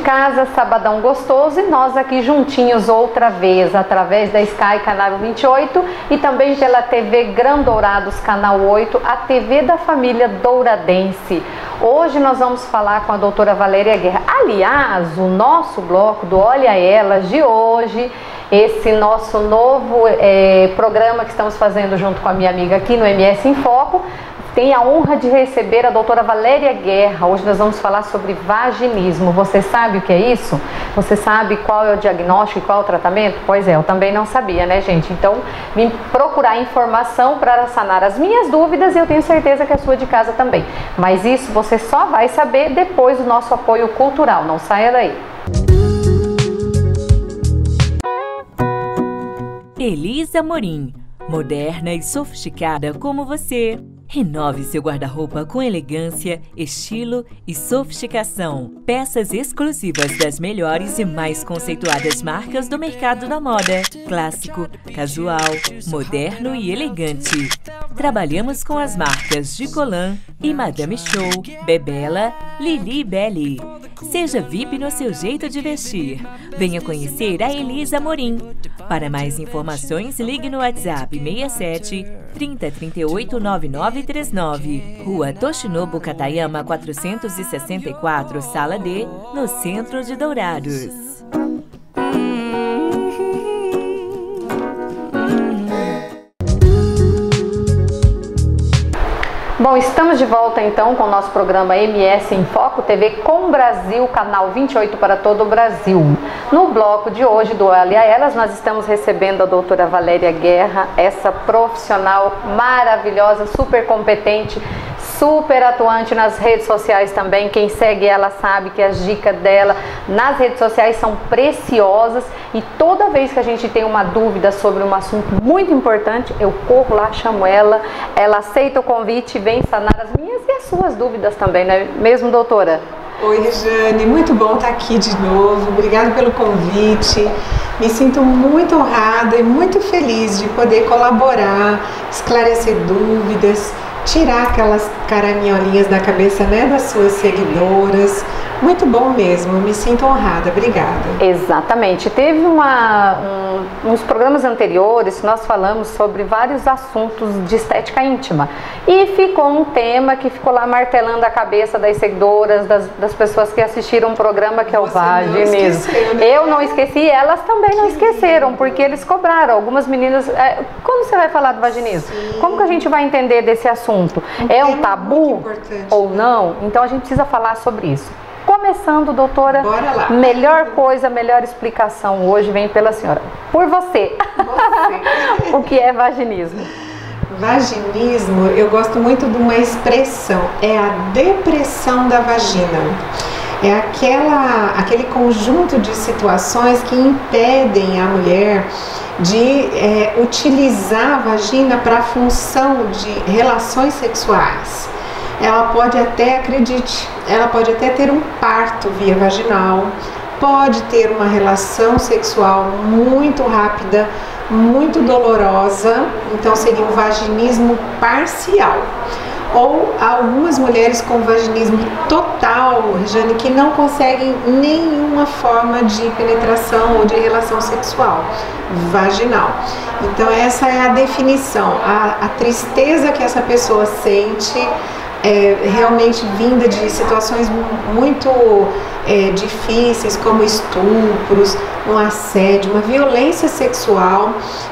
casa, sabadão gostoso, e nós aqui juntinhos outra vez, através da Sky Canal 28 e também pela TV Grandourados Canal 8, a TV da família douradense. Hoje nós vamos falar com a doutora Valéria Guerra. Aliás, o nosso bloco do Olha Elas de hoje, esse nosso novo programa que estamos fazendo junto com a minha amiga aqui no MS em Foco, tem a honra de receber a doutora Valéria Guerra. Hoje nós vamos falar sobre vaginismo. Você sabe o que é isso? Você sabe qual é o diagnóstico e qual é o tratamento? Pois é, eu também não sabia, né, gente? Então, vim procurar informação para sanar as minhas dúvidas e eu tenho certeza que a sua de casa também. Mas isso você só vai saber depois do nosso apoio cultural. Não saia daí. Elisa Amorim, moderna e sofisticada como você. Renove seu guarda-roupa com elegância, estilo e sofisticação. Peças exclusivas das melhores e mais conceituadas marcas do mercado da moda. Clássico, casual, moderno e elegante. Trabalhamos com as marcas Gicolan e Madame Show, Bebela, Lili Belli. Seja VIP no seu jeito de vestir. Venha conhecer a Elisa Amorim. Para mais informações, ligue no WhatsApp 67 30 38 9939. Rua Toshinobu Katayama 464, Sala D, no centro de Dourados. Bom, estamos de volta então com o nosso programa MS em Foco, TV com Brasil, canal 28 para todo o Brasil. No bloco de hoje do Olha Elas, nós estamos recebendo a doutora Valéria Guerra, essa profissional maravilhosa, super competente, super atuante nas redes sociais também. Quem segue ela sabe que as dicas dela nas redes sociais são preciosas e toda vez que a gente tem uma dúvida sobre um assunto muito importante, eu corro lá, chamo ela, ela aceita o convite e vem sanar as minhas e as suas dúvidas também, não é mesmo, doutora? Oi, Rejane, muito bom estar aqui de novo, obrigada pelo convite. Me sinto muito honrada e muito feliz de poder colaborar, esclarecer dúvidas, tirar aquelas caraminholinhas da cabeça, né, das suas seguidoras. Muito bom mesmo, me sinto honrada, obrigada. Exatamente, teve uns programas anteriores nós falamos sobre vários assuntos de estética íntima e ficou um tema que ficou lá martelando a cabeça das seguidoras, das pessoas que assistiram o programa, que é o vaginismo. Né? Eu não esqueci, elas também não esqueceram, porque eles cobraram, algumas meninas, quando você vai falar do vaginismo? Sim. Como que a gente vai entender desse assunto? É um tabu ou não? Então a gente precisa falar sobre isso. Começando, doutora, bora lá. Melhor coisa, melhor explicação hoje vem pela senhora. Por você. O que é vaginismo? Vaginismo, eu gosto muito de uma expressão, é a depressão da vagina. É aquele conjunto de situações que impedem a mulher de utilizar a vagina para a função de relações sexuais. Ela pode até, acredite, ela pode até ter um parto via vaginal, pode ter uma relação sexual muito rápida, muito dolorosa, então seria um vaginismo parcial. Ou algumas mulheres com vaginismo total, Jane, que não conseguem nenhuma forma de penetração ou de relação sexual vaginal. Então essa é a definição, a tristeza que essa pessoa sente, realmente vinda de situações muito difíceis, como estupros, um assédio, uma violência sexual,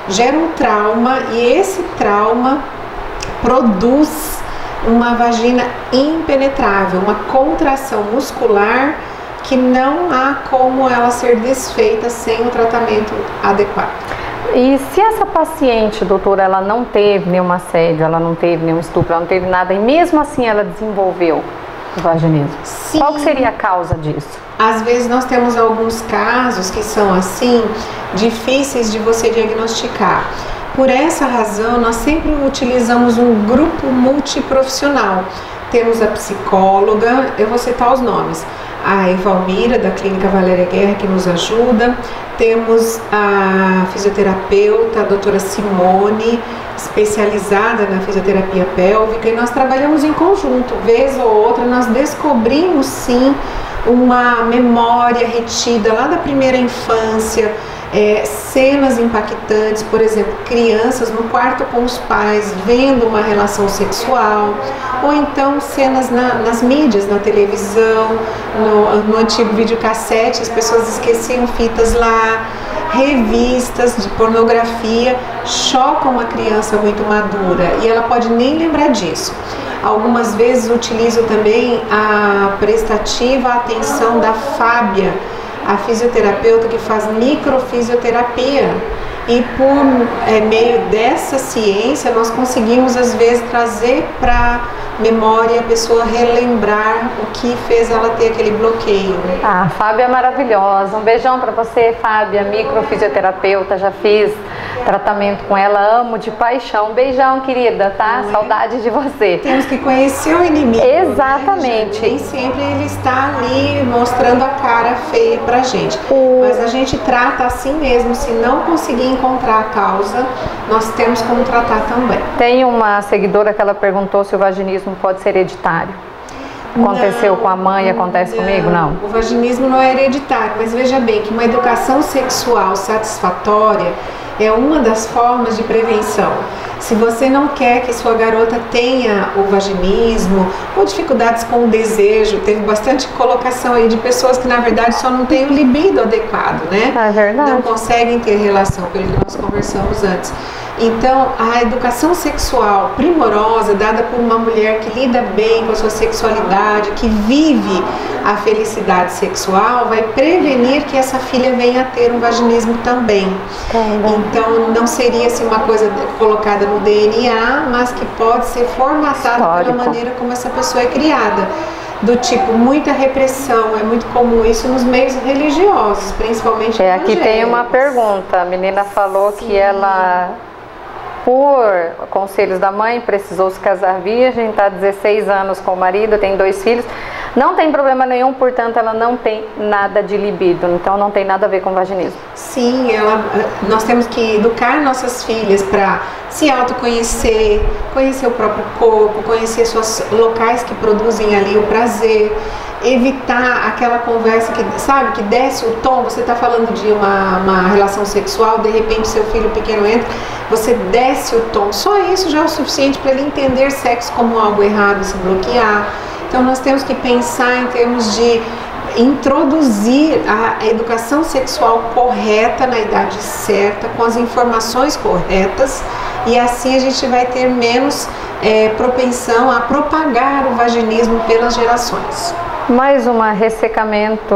gera um trauma e esse trauma produz uma vagina impenetrável, uma contração muscular que não há como ela ser desfeita sem o tratamento adequado. E se essa paciente, doutora, ela não teve nenhum assédio, ela não teve nenhum estupro, ela não teve nada e mesmo assim ela desenvolveu o vaginismo, sim, qual que seria a causa disso? Às vezes nós temos alguns casos que são assim, difíceis de você diagnosticar. Por essa razão, nós sempre utilizamos um grupo multiprofissional. Temos a psicóloga, eu vou citar os nomes, a Evalmira, da Clínica Valéria Guerra, que nos ajuda. Temos a fisioterapeuta, a doutora Simone, especializada na fisioterapia pélvica, e nós trabalhamos em conjunto. Vez ou outra, nós descobrimos sim uma memória retida lá da primeira infância, cenas impactantes, por exemplo, crianças no quarto com os pais vendo uma relação sexual, ou então cenas nas mídias, na televisão, no antigo videocassete, as pessoas esqueciam fitas lá, revistas de pornografia, chocam uma criança muito madura e ela pode nem lembrar disso. Algumas vezes utilizo também a prestativa atenção da Fábia, a fisioterapeuta que faz microfisioterapia, e por meio dessa ciência nós conseguimos às vezes trazer para memória a pessoa relembrar o que fez ela ter aquele bloqueio. Ah, a Fábia é maravilhosa. Um beijão para você, Fábia, microfisioterapeuta. Já fiz tratamento com ela, amo de paixão. Um beijão, querida, tá? Saudade de você. Temos que conhecer o inimigo. Exatamente. Né, nem sempre ele está ali mostrando a cara feia pra gente. Mas a gente trata assim mesmo. Se não conseguir encontrar a causa, nós temos como tratar também. Tem uma seguidora que ela perguntou se o vaginismo pode ser hereditário. Aconteceu com a mãe, acontece comigo? Não. O vaginismo não é hereditário, mas veja bem que uma educação sexual satisfatória é uma das formas de prevenção. Se você não quer que sua garota tenha o vaginismo ou dificuldades com o desejo, teve bastante colocação aí de pessoas que na verdade só não têm o libido adequado, né? É verdade. Não conseguem ter relação, pelo que nós conversamos antes. Então, a educação sexual primorosa, dada por uma mulher que lida bem com a sua sexualidade, que vive a felicidade sexual, vai prevenir que essa filha venha a ter um vaginismo também. Então, não seria assim uma coisa colocada no DNA, mas que pode ser formatada pela maneira como essa pessoa é criada. Do tipo, muita repressão, é muito comum isso nos meios religiosos, principalmente aqui tem uma pergunta, a menina falou que ela, por conselhos da mãe, precisou se casar virgem, está há 16 anos com o marido, tem 2 filhos, não tem problema nenhum, portanto ela não tem nada de libido, então não tem nada a ver com vaginismo. Sim, nós temos que educar nossas filhas para se autoconhecer, conhecer o próprio corpo, conhecer seus locais que produzem ali o prazer, evitar aquela conversa que, sabe, que desce o tom. Você está falando de uma relação sexual, de repente seu filho pequeno entra, você desce o tom, só isso já é o suficiente para ele entender sexo como algo errado, se bloquear. Então nós temos que pensar em termos de introduzir a educação sexual correta na idade certa, com as informações corretas, e assim a gente vai ter menos propensão a propagar o vaginismo pelas gerações. Mais uma, ressecamento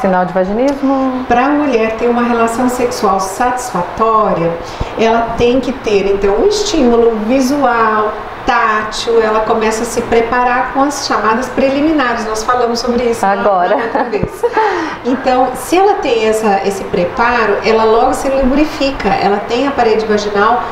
sinal de vaginismo? Para a mulher ter uma relação sexual satisfatória, ela tem que ter então um estímulo visual, tátil, ela começa a se preparar com as chamadas preliminares. Nós falamos sobre isso agora. Na outra vez. Então, se ela tem esse preparo, ela logo se lubrifica, ela tem a parede vaginal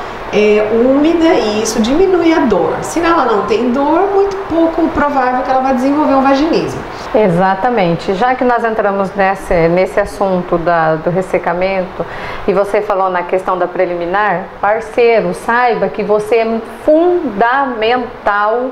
úmida e isso diminui a dor. Se ela não tem dor, muito pouco provável que ela vai desenvolver um vaginismo. Exatamente. Já que nós entramos nesse assunto do ressecamento e você falou na questão da preliminar, parceiro, saiba que você é fundamental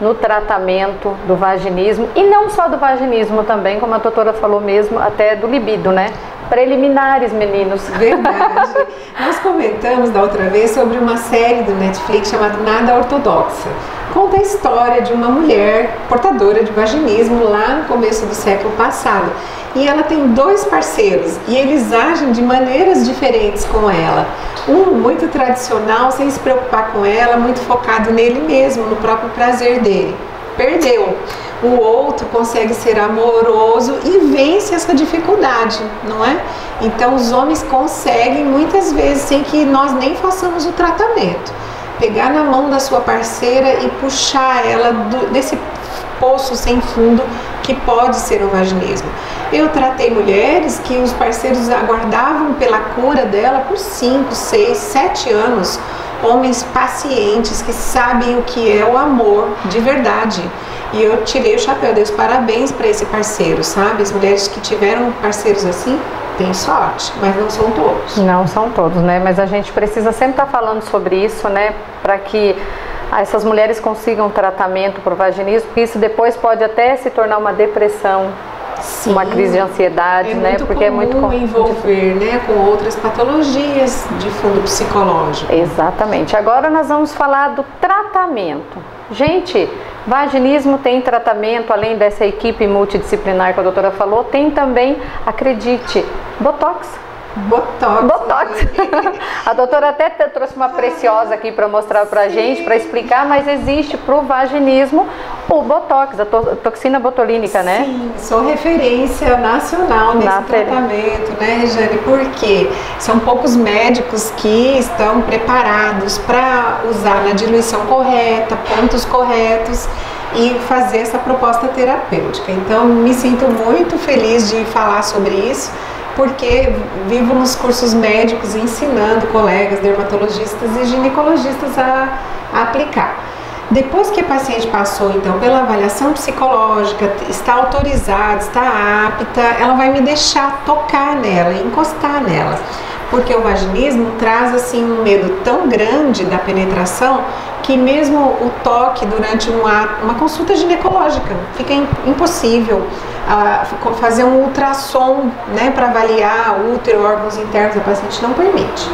no tratamento do vaginismo, e não só do vaginismo também, como a doutora falou mesmo, até do libido, né? Preliminares, meninos. Verdade. Nós comentamos da outra vez sobre uma série do Netflix chamada Nada Ortodoxa. Conta a história de uma mulher portadora de vaginismo lá no começo do século passado. E ela tem 2 parceiros e eles agem de maneiras diferentes com ela. Um muito tradicional, sem se preocupar com ela, muito focado nele mesmo, no próprio prazer dele. Perdeu. O outro consegue ser amoroso e vence essa dificuldade, não é? Então os homens conseguem muitas vezes sem que nós nem façamos o tratamento. Pegar na mão da sua parceira e puxar ela desse poço sem fundo que pode ser um vaginismo. Eu tratei mulheres que os parceiros aguardavam pela cura dela por 5, 6, 7 anos. Homens pacientes que sabem o que é o amor de verdade. E eu tirei o chapéu, dei os parabéns para esse parceiro, sabe? As mulheres que tiveram parceiros assim, têm sorte, mas não são todos. Não são todos, né? Mas a gente precisa sempre estar falando sobre isso, né? Para que essas mulheres consigam tratamento para o vaginismo, porque isso depois pode até se tornar uma depressão, sim, uma crise de ansiedade, né? Porque é muito comum envolver, né, com outras patologias de fundo psicológico. Exatamente. Agora nós vamos falar do tratamento. Gente, vaginismo tem tratamento, além dessa equipe multidisciplinar que a doutora falou, tem também, acredite, Botox. Botox. A doutora até trouxe uma preciosa aqui para mostrar pra gente, para explicar, mas existe pro vaginismo o Botox, a toxina botulínica, né? Sim, sou referência nacional nesse tratamento, né, Regiane? Porque são poucos médicos que estão preparados para usar na diluição correta, pontos corretos e fazer essa proposta terapêutica. Então, me sinto muito feliz de falar sobre isso, porque vivo nos cursos médicos ensinando colegas dermatologistas e ginecologistas a aplicar. Depois que a paciente passou, então, pela avaliação psicológica, está autorizada, está apta, ela vai me deixar tocar nela, encostar nela. Porque o vaginismo traz, assim, um medo tão grande da penetração que mesmo o toque durante uma consulta ginecológica fica impossível. Fazer um ultrassom, né, para avaliar o útero, órgãos internos, a paciente não permite.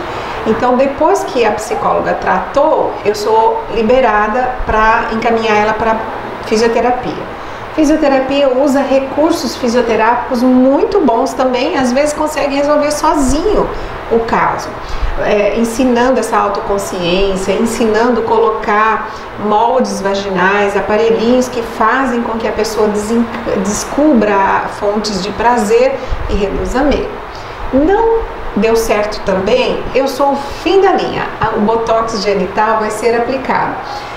Então, depois que a psicóloga tratou, eu sou liberada para encaminhar ela para fisioterapia. Fisioterapia usa recursos fisioterápicos muito bons também, às vezes consegue resolver sozinho o caso, ensinando essa autoconsciência, ensinando colocar moldes vaginais, aparelhinhos que fazem com que a pessoa descubra fontes de prazer e reduza medo. Não deu certo também, eu sou o fim da linha, o botox genital vai ser aplicado.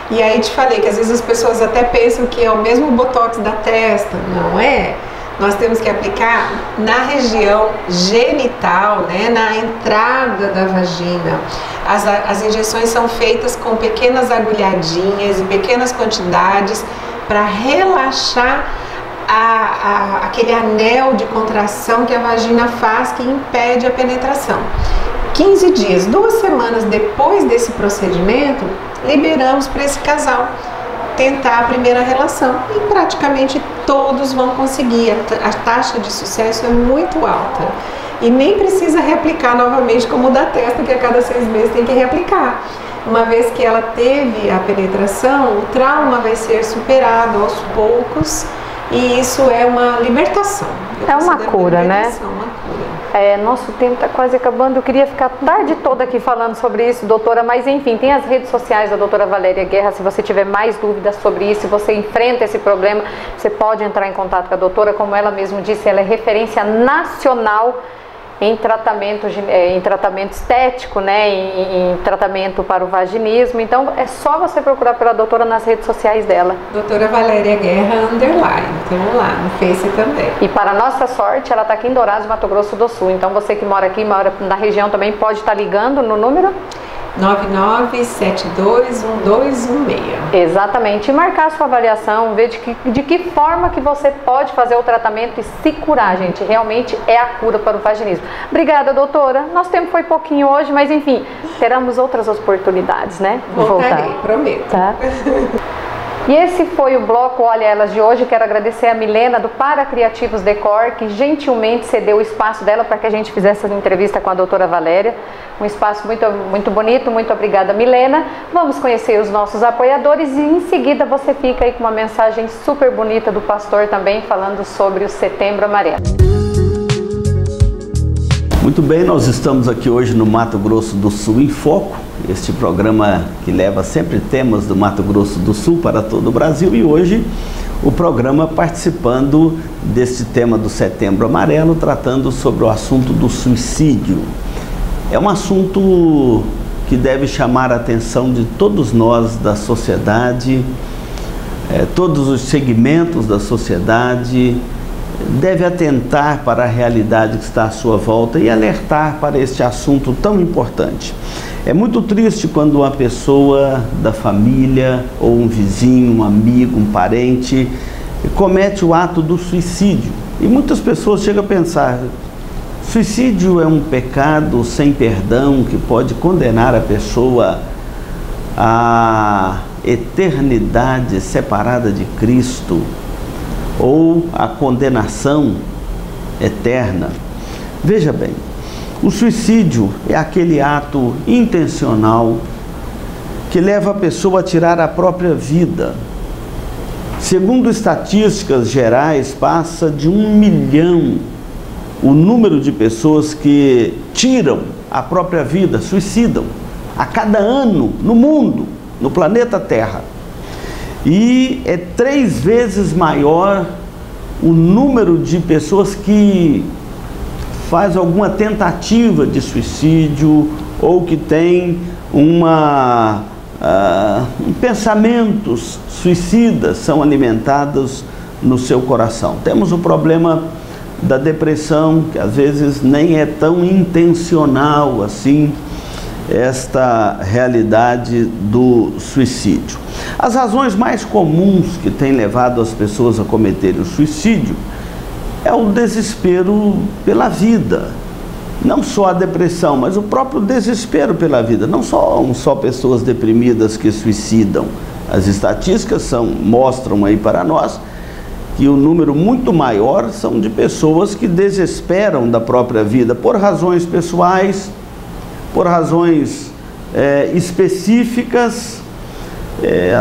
E aí te falei que às vezes as pessoas até pensam que é o mesmo botox da testa, não é? Nós temos que aplicar na região genital, né, na entrada da vagina. As injeções são feitas com pequenas agulhadinhas e pequenas quantidades para relaxar aquele anel de contração que a vagina faz, que impede a penetração. 15 dias, 2 semanas depois desse procedimento, liberamos para esse casal tentar a primeira relação e praticamente todos vão conseguir. A taxa de sucesso é muito alta e nem precisa reaplicar novamente como o da testa, que a cada 6 meses tem que reaplicar. Uma vez que ela teve a penetração, o trauma vai ser superado aos poucos e isso é uma libertação. É uma cura, né? Uma cura. Nosso tempo está quase acabando, eu queria ficar a tarde toda aqui falando sobre isso, doutora, mas enfim, tem as redes sociais da doutora Valéria Guerra, se você tiver mais dúvidas sobre isso, se você enfrenta esse problema, você pode entrar em contato com a doutora, como ela mesma disse, ela é referência nacional em tratamento estético, né, em tratamento para o vaginismo. Então é só você procurar pela doutora nas redes sociais dela. Doutora Valéria Guerra _, então lá no Face também. E para nossa sorte, ela está aqui em Dourados, Mato Grosso do Sul. Então você que mora aqui, mora na região também, pode estar ligando no número 99721216. Exatamente, e marcar a sua avaliação, ver de que forma que você pode fazer o tratamento e se curar, gente. Realmente é a cura para o vaginismo. Obrigada, doutora. Nosso tempo foi pouquinho hoje, mas enfim, teremos outras oportunidades, né? Voltarei, prometo. Tá? E esse foi o bloco Olha Elas de hoje. Quero agradecer a Milena do Para Criativos Decor, que gentilmente cedeu o espaço dela para que a gente fizesse essa entrevista com a doutora Valéria. Um espaço muito, muito bonito. Muito obrigada, Milena. Vamos conhecer os nossos apoiadores e em seguida você fica aí com uma mensagem super bonita do pastor também, falando sobre o Setembro Amarelo. Muito bem, nós estamos aqui hoje no Mato Grosso do Sul em Foco, este programa que leva sempre temas do Mato Grosso do Sul para todo o Brasil, e hoje o programa participando deste tema do Setembro Amarelo, tratando sobre o assunto do suicídio. É um assunto que deve chamar a atenção de todos nós da sociedade, todos os segmentos da sociedade, deve atentar para a realidade que está à sua volta e alertar para este assunto tão importante. É muito triste quando uma pessoa da família, ou um vizinho, um amigo, um parente, comete o ato do suicídio. E muitas pessoas chegam a pensar, suicídio é um pecado sem perdão que pode condenar a pessoa a eternidade separada de Cristo ou a condenação eterna. Veja bem, o suicídio é aquele ato intencional que leva a pessoa a tirar a própria vida. Segundo estatísticas gerais, passa de 1 milhão o número de pessoas que tiram a própria vida, suicidam, a cada ano no mundo, no planeta Terra. E é 3 vezes maior o número de pessoas que faz alguma tentativa de suicídio ou que tem pensamentos suicidas são alimentados no seu coração. Temos o problema da depressão, que às vezes nem é tão intencional assim, esta realidade do suicídio. As razões mais comuns que têm levado as pessoas a cometerem o suicídio é o desespero pela vida. Não só a depressão, mas o próprio desespero pela vida. Não são só pessoas deprimidas que suicidam. As estatísticas mostram aí para nós que o número muito maior são de pessoas que desesperam da própria vida por razões pessoais, por razões específicas,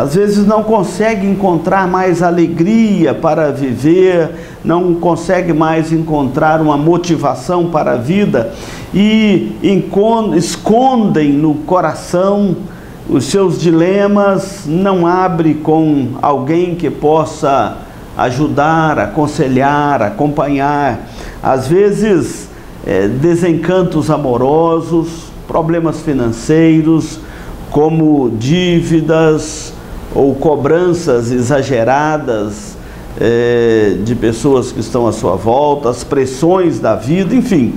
às vezes não consegue encontrar mais alegria para viver, não consegue mais encontrar uma motivação para a vida e escondem no coração os seus dilemas, não abre com alguém que possa ajudar, aconselhar, acompanhar. Às vezes desencantos amorosos, problemas financeiros, como dívidas ou cobranças exageradas de pessoas que estão à sua volta, as pressões da vida, enfim.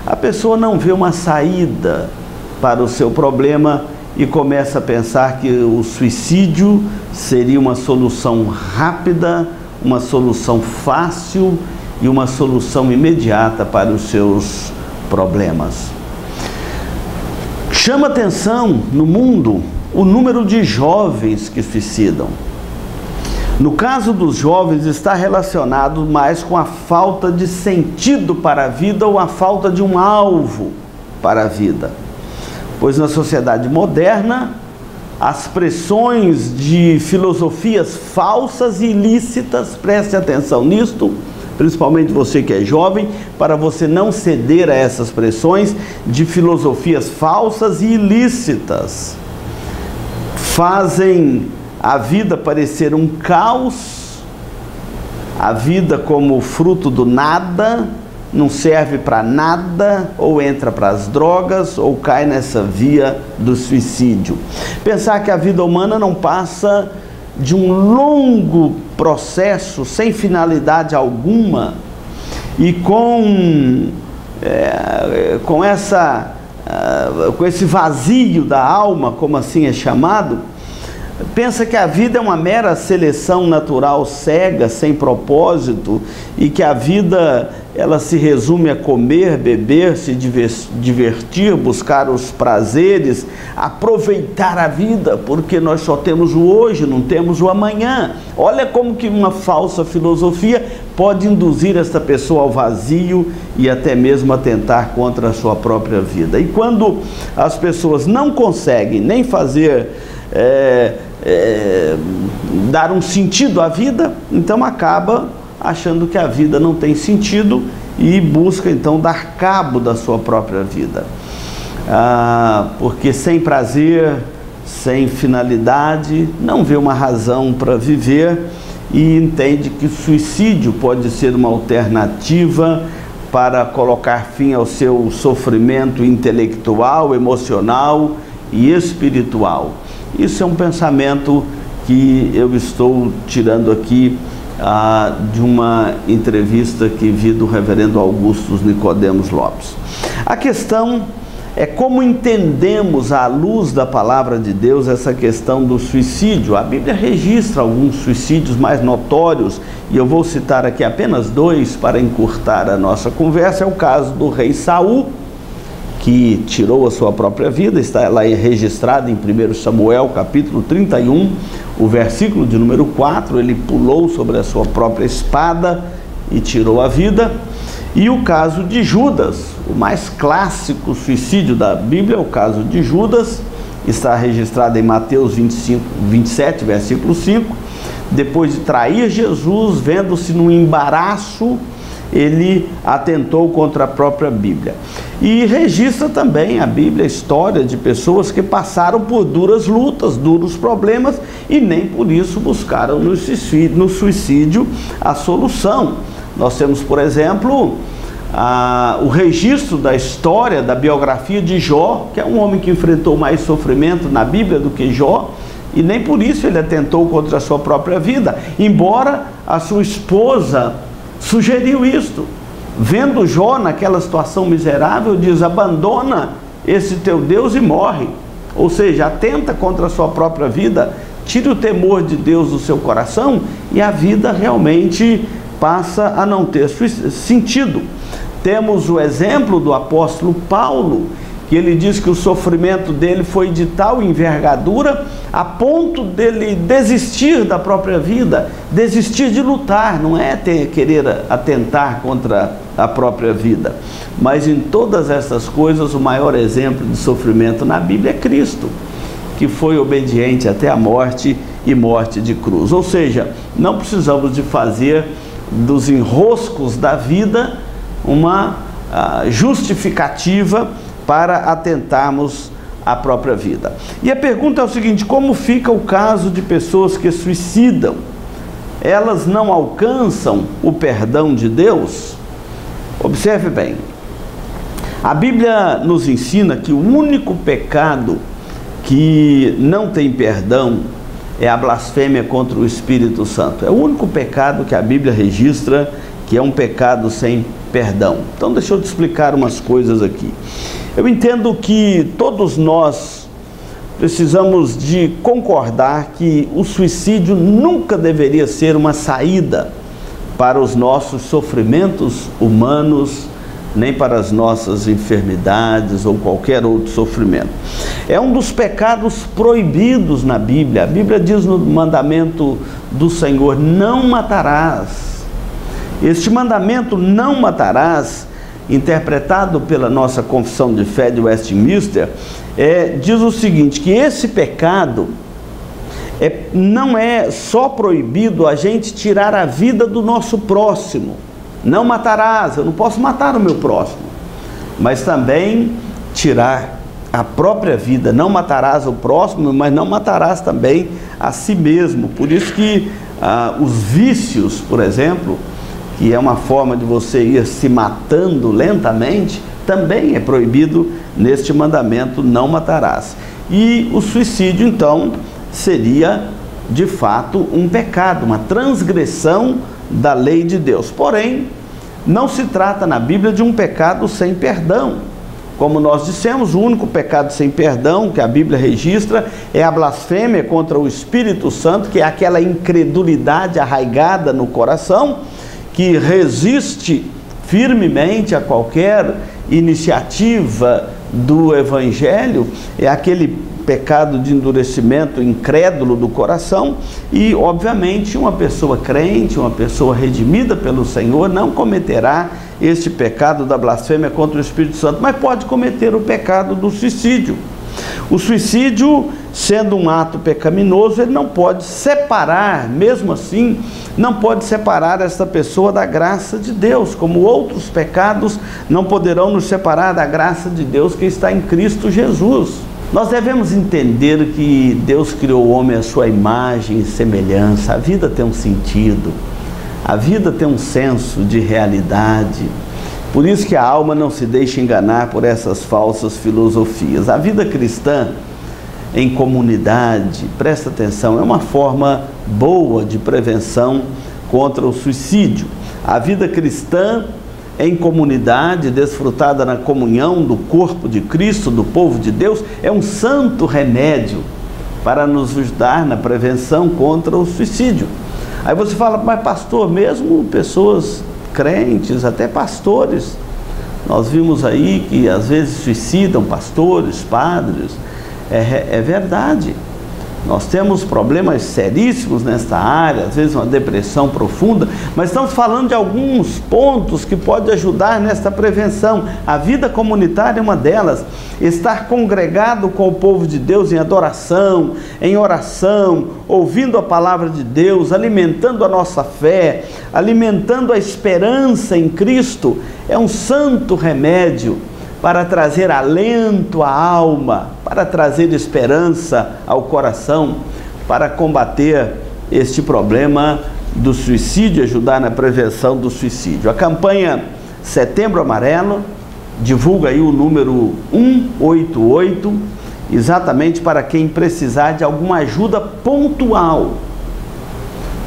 A pessoa não vê uma saída para o seu problema e começa a pensar que o suicídio seria uma solução rápida, uma solução fácil e uma solução imediata para os seus problemas. Chama atenção no mundo o número de jovens que suicidam. No caso dos jovens, está relacionado mais com a falta de sentido para a vida ou a falta de um alvo para a vida. Pois na sociedade moderna, as pressões de filosofias falsas e ilícitas, preste atenção nisto, principalmente você que é jovem, para você não ceder a essas pressões de filosofias falsas e ilícitas. Fazem a vida parecer um caos, a vida como fruto do nada, não serve para nada, ou entra para as drogas, ou cai nessa via do suicídio. Pensar que a vida humana não passa de um longo processo sem finalidade alguma e com esse vazio da alma, como assim é chamado, pensa que a vida é uma mera seleção natural cega, sem propósito, e que a vida ela se resume a comer, beber, se divertir, buscar os prazeres, aproveitar a vida, porque nós só temos o hoje, não temos o amanhã. Olha como que uma falsa filosofia pode induzir esta pessoa ao vazio e até mesmo atentar contra a sua própria vida. E quando as pessoas não conseguem nem fazer dar um sentido à vida, então acaba achando que a vida não tem sentido e busca então dar cabo da sua própria vida. Porque sem prazer, sem finalidade, não vê uma razão para viver e entende que o suicídio pode ser uma alternativa para colocar fim ao seu sofrimento intelectual, emocional e espiritual. Isso é um pensamento que eu estou tirando aqui de uma entrevista que vi do reverendo Augusto Nicodemos Lopes. A questão é como entendemos à luz da palavra de Deus essa questão do suicídio. A Bíblia registra alguns suicídios mais notórios e eu vou citar aqui apenas 2 para encurtar a nossa conversa. É o caso do rei Saul, que tirou a sua própria vida, está lá registrado em 1 Samuel, capítulo 31, o versículo de número 4, ele pulou sobre a sua própria espada e tirou a vida. E o caso de Judas, o mais clássico suicídio da Bíblia, o caso de Judas, está registrado em Mateus 27, versículo 5, depois de trair Jesus, vendo-se num embaraço, ele atentou contra a própria Bíblia. E registra também a Bíblia a história de pessoas que passaram por duras lutas, duros problemas, e nem por isso buscaram no suicídio a solução. Nós temos, por exemplo, o registro da história, da biografia de Jó, que é um homem que enfrentou mais sofrimento na Bíblia do que Jó, e nem por isso ele atentou contra a sua própria vida, embora a sua esposa sugeriu isto. Vendo Jó naquela situação miserável, diz: abandona esse teu Deus e morre. Ou seja, atenta contra a sua própria vida, tire o temor de Deus do seu coração, e a vida realmente passa a não ter sentido. Temos o exemplo do apóstolo Paulo, que ele diz que o sofrimento dele foi de tal envergadura a ponto dele desistir da própria vida, desistir de lutar. Não é querer atentar contra a própria vida, mas em todas essas coisas o maior exemplo de sofrimento na Bíblia é Cristo, que foi obediente até a morte, e morte de cruz. Ou seja, não precisamos de fazer dos enroscos da vida uma justificativa para atentarmos à própria vida. E a pergunta é o seguinte: como fica o caso de pessoas que suicidam? Elas não alcançam o perdão de Deus? Observe bem, a Bíblia nos ensina que o único pecado que não tem perdão é a blasfêmia contra o Espírito Santo. É o único pecado que a Bíblia registra que é um pecado sem perdão. Então deixa eu te explicar umas coisas aqui. Eu entendo que todos nós precisamos de concordar que o suicídio nunca deveria ser uma saída para os nossos sofrimentos humanos, nem para as nossas enfermidades ou qualquer outro sofrimento. É um dos pecados proibidos na Bíblia. A Bíblia diz no mandamento do Senhor: não matarás. Este mandamento, não matarás, interpretado pela nossa confissão de fé de Westminster, diz o seguinte, que esse pecado não é só proibido a gente tirar a vida do nosso próximo. Não matarás, eu não posso matar o meu próximo, mas também tirar a própria vida. Não matarás o próximo, mas não matarás também a si mesmo. Por isso que os vícios, por exemplo, que é uma forma de você ir se matando lentamente, também é proibido neste mandamento: não matarás. E o suicídio, então, seria de fato um pecado, uma transgressão da lei de Deus. Porém, não se trata na Bíblia de um pecado sem perdão. Como nós dissemos, o único pecado sem perdão que a Bíblia registra é a blasfêmia contra o Espírito Santo, que é aquela incredulidade arraigada no coração, que resiste firmemente a qualquer iniciativa do Evangelho. É aquele pecado de endurecimento incrédulo do coração. E obviamente uma pessoa crente, uma pessoa redimida pelo Senhor, não cometerá este pecado da blasfêmia contra o Espírito Santo, mas pode cometer o pecado do suicídio. O suicídio, sendo um ato pecaminoso, ele não pode separar, mesmo assim, não pode separar esta pessoa da graça de Deus, como outros pecados não poderão nos separar da graça de Deus que está em Cristo Jesus. Nós devemos entender que Deus criou o homem à sua imagem e semelhança. A vida tem um sentido, a vida tem um senso de realidade. Por isso que a alma não se deixa enganar por essas falsas filosofias. A vida cristã em comunidade, presta atenção, é uma forma boa de prevenção contra o suicídio. A vida cristã em comunidade, desfrutada na comunhão do corpo de Cristo, do povo de Deus, é um santo remédio para nos ajudar na prevenção contra o suicídio. Aí você fala: mas pastor, mesmo pessoas crentes, até pastores, Nós vimos aí que às vezes suicidam pastores, padres. É verdade. Nós temos problemas seríssimos nesta área, às vezes uma depressão profunda, mas estamos falando de alguns pontos que podem ajudar nesta prevenção. A vida comunitária é uma delas. Estar congregado com o povo de Deus em adoração, em oração, ouvindo a palavra de Deus, alimentando a nossa fé, alimentando a esperança em Cristo, é um santo remédio para trazer alento à alma, para trazer esperança ao coração, para combater este problema do suicídio, ajudar na prevenção do suicídio. A campanha Setembro Amarelo divulga aí o número 188, exatamente para quem precisar de alguma ajuda pontual.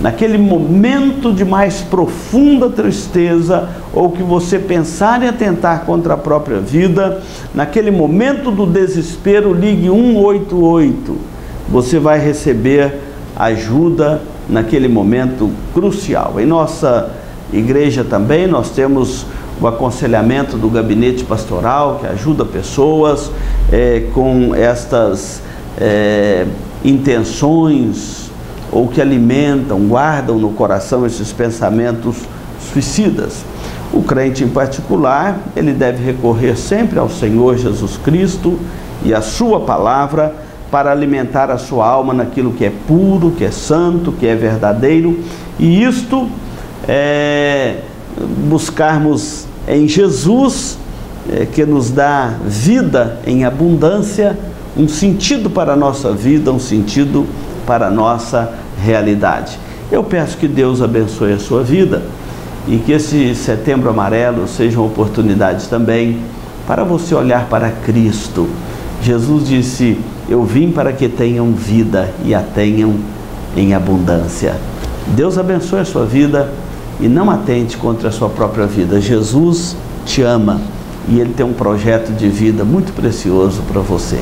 Naquele momento de mais profunda tristeza, ou que você pensar em atentar contra a própria vida, naquele momento do desespero, ligue 188. Você vai receber ajuda naquele momento crucial. Em nossa igreja também nós temos o aconselhamento do gabinete pastoral, que ajuda pessoas com estas intenções, ou que alimentam, guardam no coração esses pensamentos suicidas. O crente em particular, ele deve recorrer sempre ao Senhor Jesus Cristo e à sua palavra para alimentar a sua alma naquilo que é puro, que é santo, que é verdadeiro, e isto buscarmos em Jesus, que nos dá vida em abundância, um sentido para a nossa vida, um sentido para a nossa realidade. Eu peço que Deus abençoe a sua vida e que esse Setembro Amarelo seja uma oportunidade também para você olhar para Cristo. Jesus disse: eu vim para que tenham vida e a tenham em abundância. Deus abençoe a sua vida e não atente contra a sua própria vida. Jesus te ama e Ele tem um projeto de vida muito precioso para você.